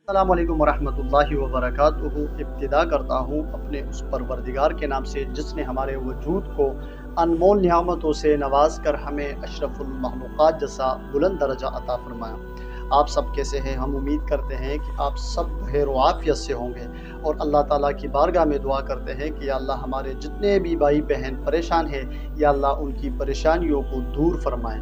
अस्सलाम वालेकुम वरहमतुल्लाहि वबरकातुहू। इब्तिदा करता हूँ अपने उस परवरदिगार के नाम से जिसने हमारे वजूद को अनमोल नियामतों से नवाज कर हमें अशरफुल मखलूक़ात जैसा बुलंद दर्जा अता फरमाया। आप सब कैसे हैं? हम उम्मीद करते हैं कि आप सब खैर व आफ़ियत से होंगे और अल्लाह ताला की बारगाह में दुआ करते हैं कि या अल्लाह हमारे जितने भी भाई बहन परेशान हैं या अल्लाह उनकी परेशानियों को दूर फरमाएँ।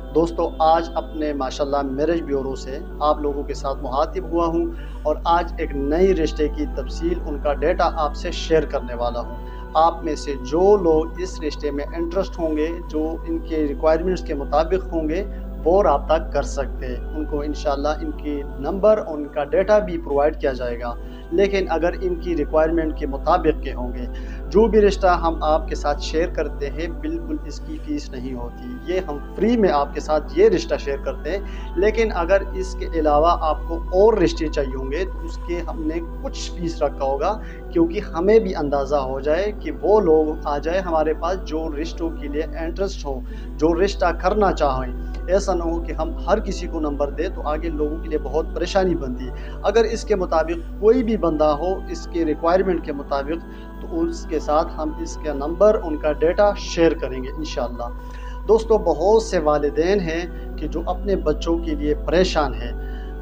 दोस्तों, आज अपने माशाल्लाह मैरिज ब्यूरो से आप लोगों के साथ मुखातिब हुआ हूँ और आज एक नई रिश्ते की तफसील, उनका डेटा आपसे शेयर करने वाला हूँ। आप में से जो लोग इस रिश्ते में इंटरेस्ट होंगे, जो इनके रिक्वायरमेंट्स के मुताबिक होंगे, वो रब्ता कर सकते हैं। उनको इंशाल्लाह इनकी नंबर और इनका डेटा भी प्रोवाइड किया जाएगा। लेकिन अगर इनकी रिक्वायरमेंट के मुताबिक के होंगे, जो भी रिश्ता हम आपके साथ शेयर करते हैं बिल्कुल इसकी फ़ीस नहीं होती। ये हम फ्री में आपके साथ ये रिश्ता शेयर करते हैं। लेकिन अगर इसके अलावा आपको और रिश्ते चाहिए होंगे तो उसके हमने कुछ फ़ीस रखा होगा, क्योंकि हमें भी अंदाज़ा हो जाए कि वो लोग आ जाए हमारे पास जो रिश्तों के लिए इंटरेस्ट हो, जो रिश्ता करना चाहें। ऐसा ना हो कि हम हर किसी को नंबर दें तो आगे लोगों के लिए बहुत परेशानी बनती है। अगर इसके मुताबिक कोई भी बंदा हो इसके रिक्वायरमेंट के मुताबिक, तो उसके साथ हम इसका नंबर, उनका डेटा शेयर करेंगे इंशाल्लाह। दोस्तों, बहुत से वालिदैन हैं कि जो अपने बच्चों के लिए परेशान हैं।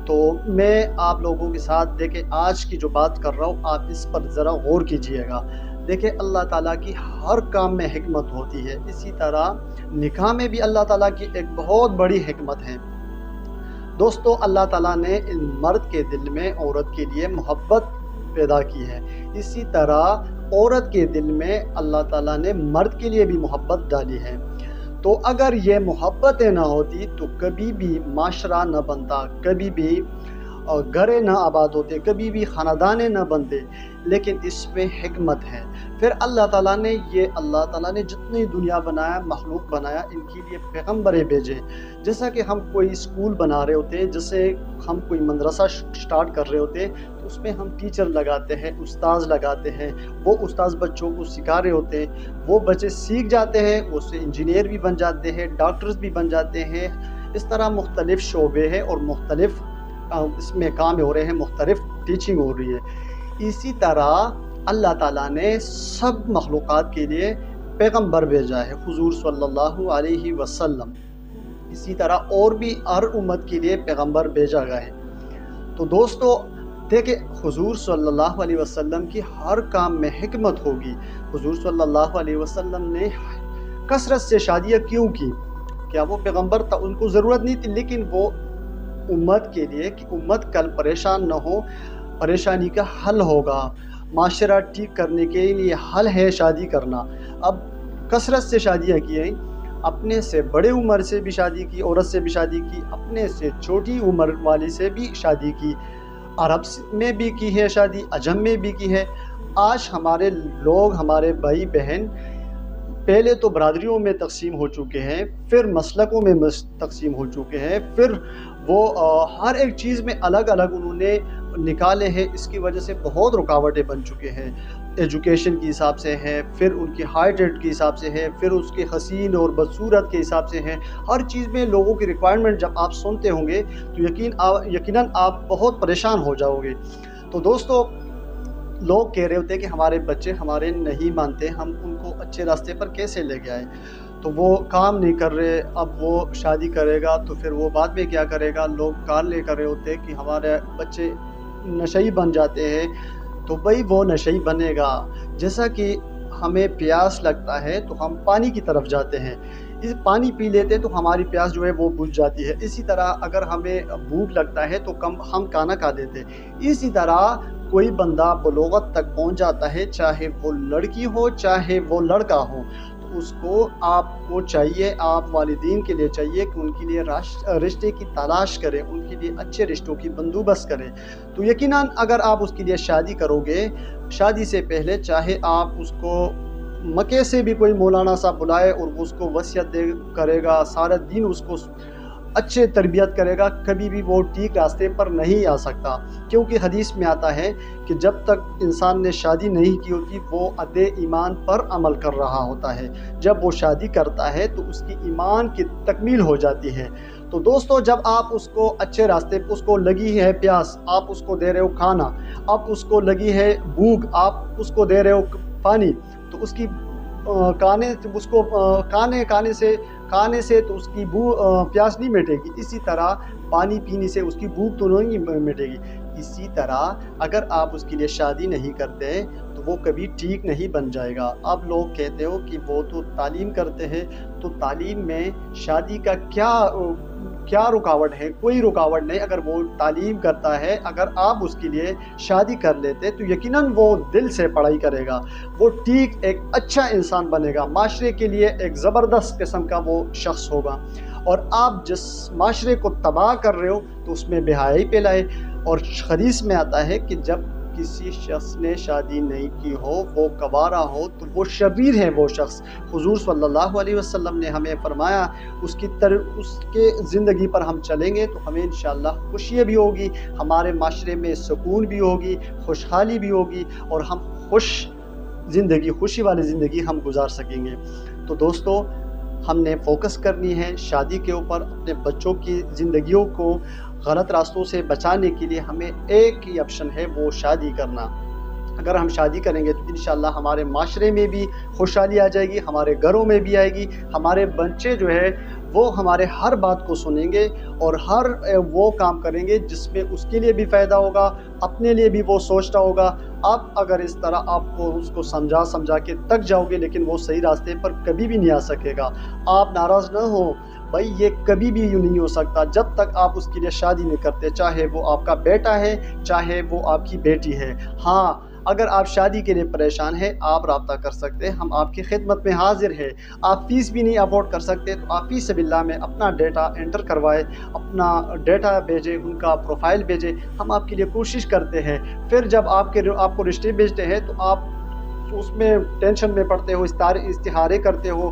तो मैं आप लोगों के साथ देखिए, आज की जो बात कर रहा हूँ आप इस पर ज़रा गौर कीजिएगा। देखिए, अल्लाह ताला की हर काम में हिकमत होती है। इसी तरह निकाह में भी अल्लाह ताला की एक बहुत बड़ी हिकमत है। दोस्तों, अल्लाह ताला ने मर्द के दिल में औरत के लिए मोहब्बत पैदा की है। इसी तरह औरत के दिल में अल्लाह ताला ने मर्द के लिए भी मोहब्बत डाली है। तो अगर ये मोहब्बतें ना होती तो कभी भी माशरा न बनता, कभी भी घरें न आबाद होते, कभी भी ख़ानदानें न बनते। लेकिन इसमें हिकमत है। फिर अल्लाह ताला ने जितनी दुनिया बनाया, मखलूक बनाया, इनके लिए पैगम्बरें भेजे। जैसा कि हम कोई स्कूल बना रहे होते हैं, जैसे हम कोई मदरसा स्टार्ट कर रहे होते हैं, तो उसमें हम टीचर लगाते हैं, उस्ताद लगाते हैं। वो उस्ताद बच्चों को सिखा रहे होते हैं, वो बच्चे सीख जाते हैं, उससे इंजीनियर भी बन जाते हैं, डॉक्टर्स भी बन जाते हैं। इस तरह मुख्तलिफ़ शोबे हैं और मुख्तलिफ़ इसमें काम हो रहे हैं, मुख्तलिफ़ टीचिंग हो रही है। इसी तरह अल्लाह ताला ने सब मखलूक़ात के लिए पैगम्बर भेजा है, हुज़ूर सल्लल्लाहु अलैहि वसल्लम। इसी तरह और भी हर उम्मत के लिए पैगम्बर भेजा गया है। तो दोस्तों देखिए, हुज़ूर सल्लल्लाहु अलैहि वसल्लम की हर काम में हिकमत होगी। हुज़ूर सल्लल्लाहु अलैहि वसल्लम ने कसरत से शादियाँ क्यों की? क्या वो पैगम्बर था? उनको ज़रूरत नहीं थी, लेकिन वो उम्मत के लिए, कि उम्मत कल परेशान न हो, परेशानी का हल होगा, माशरा ठीक करने के लिए हल है शादी करना। अब कसरत से शादियाँ की हैं, अपने से बड़े उम्र से भी शादी की, औरत से भी शादी की, अपने से छोटी उम्र वाली से भी शादी की, अरब में भी की है शादी, अजम में भी की है। आज हमारे लोग, हमारे भाई बहन पहले तो बरादरियों में तकसीम हो चुके हैं, फिर मसलकों में तकसीम हो चुके हैं, फिर वो हर एक चीज़ में अलग अलग उन्होंने निकाले हैं। इसकी वजह से बहुत रुकावटें बन चुके हैं। एजुकेशन के हिसाब से है, फिर उनकी हाइट रेट के हिसाब से है, फिर उसके हसीन और बदसूरत के हिसाब से है। हर चीज़ में लोगों की रिक्वायरमेंट जब आप सुनते होंगे तो यकीनन आप बहुत परेशान हो जाओगे। तो दोस्तों, लोग कह रहे होते हैं कि हमारे बच्चे हमारे नहीं मानते, हम उनको अच्छे रास्ते पर कैसे लेके आए? तो वो काम नहीं कर रहे, अब वो शादी करेगा तो फिर वो बाद में क्या करेगा? लोग कान ले कर रहे होते हैं कि हमारे बच्चे नशई बन जाते हैं, तो भाई वो नशई बनेगा। जैसा कि हमें प्यास लगता है तो हम पानी की तरफ जाते हैं, इस पानी पी लेते तो हमारी प्यास जो है वो बुझ जाती है। इसी तरह अगर हमें भूख लगता है तो हम खाना खा लेते हैं। इसी तरह कोई बंदा बलोगत तक पहुंच जाता है, चाहे वो लड़की हो चाहे वो लड़का हो, तो उसको आपको चाहिए, आप वालिदैन के लिए चाहिए कि उनके लिए रिश्ते की तलाश करें, उनके लिए अच्छे रिश्तों की बंदोबस्त करें। तो यकीनन अगर आप उसके लिए शादी करोगे, शादी से पहले चाहे आप उसको मक्के से भी कोई मौलाना साहब बुलाए और उसको वसीयत दे करेगा, सारा दिन उसको अच्छे तरबियत करेगा, कभी भी वो ठीक रास्ते पर नहीं आ सकता। क्योंकि हदीस में आता है कि जब तक इंसान ने शादी नहीं की होती वो अदे ईमान पर अमल कर रहा होता है। जब वो शादी करता है तो उसकी ईमान की तकमील हो जाती है। تو دوستو جب آپ اس کو اچھے راستے اس کو لگی ہے پیاس، آپ اس کو دے رہے ہو کھانا، آپ اس کو لگی ہے بھوک، آپ اس کو دے رہے ہو پانی، تو اس کی کھانے سے تو اس کی پیاس نہیں مٹے گی، اسی طرح پانی پینے سے اس کی بھوک تو نہیں مٹے گی۔ اسی طرح اگر آپ اس کے لیے شادی نہیں کرتے تو وہ کبھی ٹھیک نہیں بن جائے گا۔ اب لوگ کہتے ہو کہ وہ تو تعلیم کرتے ہیں، تو تعلیم میں شادی کا کیا رکاوٹ ہے؟ کوئی رکاوٹ نہیں۔ اگر وہ تعلیم کرتا ہے، اگر آپ اس کے لیے شادی کر لیتے تو یقیناً وہ دل سے پڑھائی کرے گا، وہ ٹھیک ایک اچھا انسان بنے گا، معاشرے کے لیے ایک زبردست قسم کا وہ شخص ہوگا۔ اور آپ جس معاشرے کو تباہ کر رہے ہو تو اس میں بے حیائی پھیلائے۔ اور حدیث میں آتا ہے کہ جب کسی شخص نے شادی نہیں کی ہو، وہ کوارا ہو، تو وہ شریر ہے وہ شخص۔ حضور صلی اللہ علیہ وسلم نے ہمیں فرمایا اس کے زندگی پر ہم چلیں گے تو ہمیں انشاءاللہ خوشی بھی ہوگی، ہمارے معاشرے میں سکون بھی ہوگی، خوشحالی بھی ہوگی، اور ہم خوشی والی زندگی ہم گزار سکیں گے۔ تو دوستو ہم نے فوکس کرنی ہے شادی کے اوپر۔ اپنے بچوں کی زندگیوں کو غلط راستوں سے بچانے کے لیے ہمیں ایک ہی آپشن ہے، وہ شادی کرنا۔ اگر ہم شادی کریں گے تو انشاءاللہ ہمارے معاشرے میں بھی خوشحالی آ جائے گی، ہمارے گھروں میں بھی آئے گی، ہمارے بچے جو ہے وہ ہمارے ہر بات کو سنیں گے اور ہر وہ کام کریں گے جس میں اس کے لیے بھی فائدہ ہوگا، اپنے لیے بھی وہ سوچتا ہوگا۔ آپ اگر اس طرح آپ کو اس کو سمجھا کے تک جاؤ گے لیکن وہ صحیح راستے پر کبھی بھی نہیں آ سکے گا۔ آپ ناراض نہ ہو بھائی، یہ کبھی بھی یوں نہیں ہو سکتا جب تک آپ اس کے لیے شادی نہیں کرتے، چاہے وہ آپ کا بیٹا ہے، چاہے وہ آپ کی بیٹی ہے۔ ہاں، اگر آپ شادی کے لیے پریشان ہیں، آپ رابطہ کر سکتے ہیں، ہم آپ کی خدمت میں حاضر ہیں۔ آپ فیس بھی نہیں افورڈ کر سکتے تو آپ فی سبیل اللہ میں اپنا ڈیٹا انٹر کروائے، اپنا ڈیٹا بھیجیں، ان کا پروفائل بھیجیں، ہم آپ کے لیے کوشش کرتے ہیں۔ پھر جب آپ کو رشتے بھیجتے ہیں تو آپ اس میں ٹینشن میں پڑتے ہو، استخارے کرتے ہو،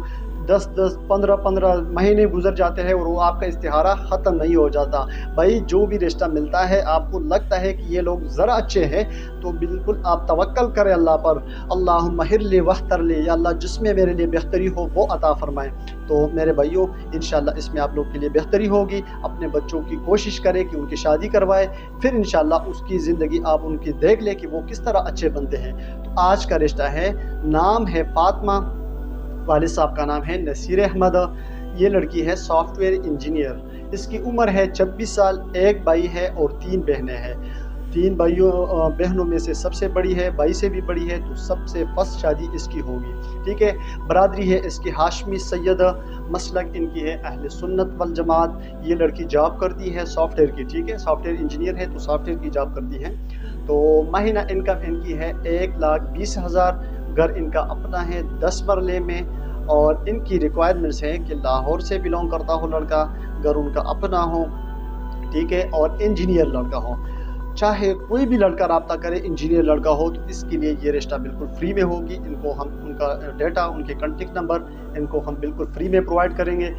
15 مہینے گزر جاتے ہیں اور وہ آپ کا استخارہ ختم نہیں ہو جاتا۔ بھائی جو بھی رشتہ ملتا ہے آپ کو لگتا ہے کہ یہ لوگ ذرا اچھے ہیں تو بالکل آپ توکل کریں اللہ پر۔ اللہم مہر لی واختر لی، یا اللہ جس میں میرے لیے بہتری ہو وہ عطا فرمائیں۔ تو میرے بھائیوں انشاءاللہ اس میں آپ لوگ کے لیے بہتری ہوگی۔ اپنے بچوں کی کوشش کریں کہ ان کی شادی کروائے، پھر انشاءاللہ اس کی زندگی آپ ان کی دیکھ لیں کہ وہ کس طرح اچھے بنتے ہیں۔ تو آج کا رشتہ ہے، نام ہے فاطمہ، والد صاحب کا نام ہے نصیر احمد، یہ لڑکی ہے سافٹ ویئر انجینئر، اس کی عمر ہے 26 سال، ایک بھائی ہے اور 3 بہنیں ہیں۔ 3 بہنوں میں سے سب سے بڑی ہے، بھائی سے بھی بڑی ہے، تو سب سے فرسٹ شادی اس کی ہوگی، ٹھیک ہے۔ برادری ہے اس کی ہاشمی سید، مسلک ان کی ہے اہل سنت والجماعت۔ یہ لڑکی جاب کرتی ہے سافٹ ویئر کی، ٹھیک ہے، سافٹ ویئر انجینئر ہے تو سافٹ ویئر کی جاب کرتی ہے۔ تو ماہانہ انکم ان کی ہے 1,20,000، گھر ان کا اپنا ہے 10 مرلے میں، اور ان کی ریکوائرمنٹس ہیں کہ لاہور سے بلونگ کرتا ہو لڑکا، گھر ان کا اپنا ہو، ٹھیک ہے، اور انجینئر لڑکا ہو۔ چاہے کوئی بھی لڑکا رابطہ کرے، انجینئر لڑکا ہو، تو اس کے لیے یہ رشتہ بالکل فری میں ہوگی۔ ان کو ہم ان کا ڈیٹا، ان کے کنٹیکٹ نمبر ان کو ہم بالکل فری میں پرووائڈ کریں گے۔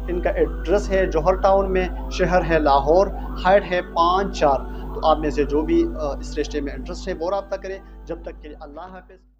ان کا ایڈریس ہے جوہر ٹاؤن میں، شہر ہے لاہور، ہائٹ ہے 5'4". تو آپ میں سے جو بھی اس رشتے میں انٹرسٹ ہے وہ رابطہ کریں۔ جب تک کہ اللہ حافظ۔